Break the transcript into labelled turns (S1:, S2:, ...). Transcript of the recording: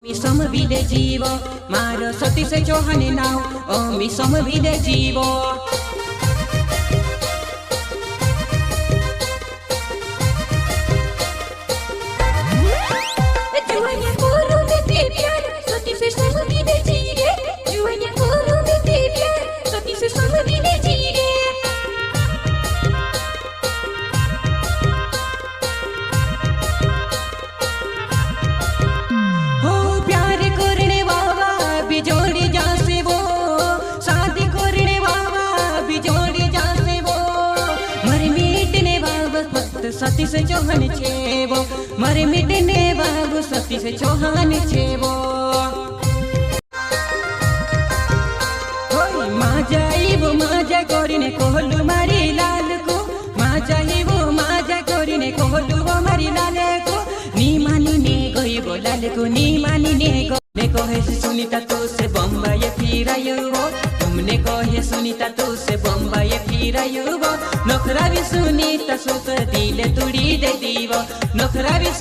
S1: मी समविले जीव मार सतीश चौहान नाव मी समविले जीव सतीश चौहान छेबो मरे मिटने बाबू सतीश चौहान छेबो माझा करिने कोहलु मारी लाल को माझा करिने कोहलु मारी लाल को नी मानिने गइबो लाल को नी मानिने गने कहे सुनीता तो से बम्बई फिरायो तुमने कहे सुनीता तो से बम्बई फिरायो नखरा भी सुनीता सुख दिले तुड़ी दे दीव नखरा भी